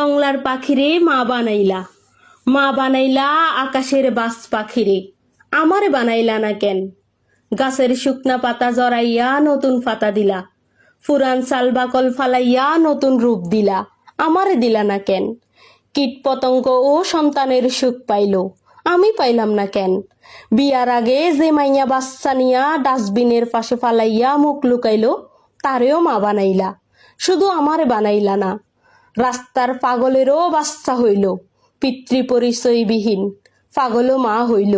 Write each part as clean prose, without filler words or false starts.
জংলার পাখিরে মা বানাইলা, মা বানাইলা আকাশের বাস পাখিরে, আমারে বানাইলা না কেন? গাছের শুকনা পাতা জড়াইয়া নতুন পাতা দিলা, ফুরান সাল বাকল ফালাইয়া নতুন রূপ দিলা, আমারে দিলা না কেন? কীট পতঙ্গ ও সন্তানের সুখ পাইল, আমি পাইলাম না কেন? বিয়ার আগে যে মাইয়া বাচ্চা নিয়া ডাস্টবিনের পাশে ফালাইয়া মুখ লুকাইলো, তারেও মা বানাইলা, শুধু আমারে বানাইলা না। রাস্তার পাগলেরও বাচ্চা হইল, পিতৃ পরিচয়বিহীন পাগলও মা হইল,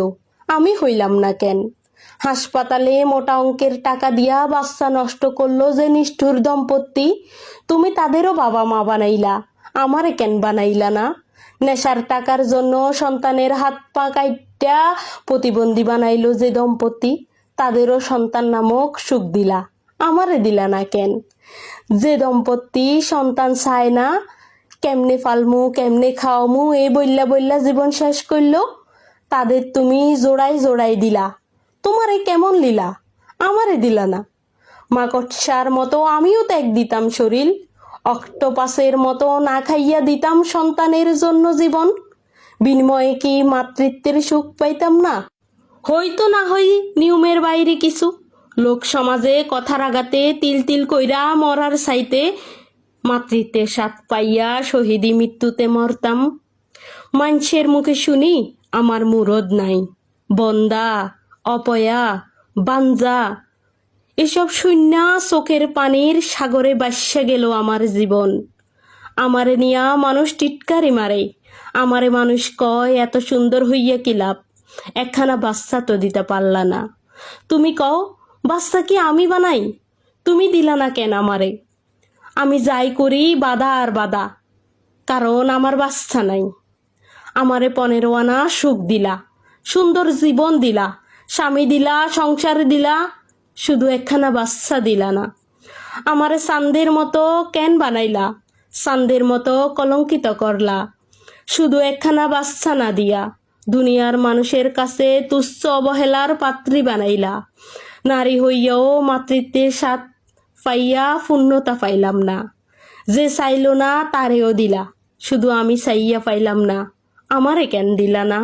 আমি হইলাম না কেন? হাসপাতালে মোটা অঙ্কের টাকা দিয়া বাচ্চা নষ্ট করলো যে নিষ্ঠুর দম্পতি, তুমি তাদেরও বাবা মা বানাইলা, আমারে কেন বানাইলা না? নেশার টাকার জন্য সন্তানের হাত পা কাইটা প্রতিবন্ধী বানাইলো যে দম্পতি, তাদেরও সন্তান নামক সুখ দিলা, আমারে দিলা না কেন? যে দম্পতি সন্তান চায় না, কেমনে ফালমু কেমনে খাওয়ামু এই বইল্লা বইল্লা জীবন শেষ করলো, তাদের তুমি জোড়াই জোড়াই দিলা, তোমারে কেমন লীলা, আমারে দিলা না। মাকড়সার মতো আমিও ত্যাগ দিতাম শরীর, অক্টোপাসের মতো না খাইয়া দিতাম সন্তানের জন্য জীবন, বিনিময়ে কি মাতৃত্বের সুখ পাইতাম না? হইতো না হই নিয়মের বাইরে কিছু, লোক সমাজে কথার আঘাতে তিল তিল কইরা মরার চাইতে মাতৃত্বের স্বাদ পাইয়া শহীদি মৃত্যুতে মরতাম। মানুষের মুখে শুনি আমার মুরদ নাই, বন্দা অপয়া বাঞ্জা, এসব শূন্য চোখের পানির সাগরে বাস্যা গেল আমার জীবন। আমারে নিয়া মানুষ টিটকারি মারে, আমারে মানুষ কয় এত সুন্দর হইয়া কি লাভ, একখানা বাচ্চা তো দিতে পারলা না। তুমি কও বাচ্চা কি আমি বানাই, তুমি দিলা না কেন আমারে? আমি যাই করি বাধা আর বাধা, কারণ আমার বাচ্চা নাই। আমারে 15 আনা সুখ দিলা, সুন্দর জীবন দিলা, স্বামী দিলা, সংসার দিলা, শুধু একখানা বাচ্চা দিলা না। আমারে চাঁদের মতো কেন বানাইলা, চাঁদের মতো কলঙ্কিত করলা, শুধু একখানা বাচ্চা না দিয়া দুনিয়ার মানুষের কাছে তুচ্ছ অবহেলার পাত্রী বানাইলা। নারী হইয়াও মাতৃত্বের স্বাদ পাইয়া পূর্ণতা পাইলাম না। যে চাইল না তারেও দিলা, শুধু আমি চাইয়া পাইলাম না, আমারে কেন দিলা না?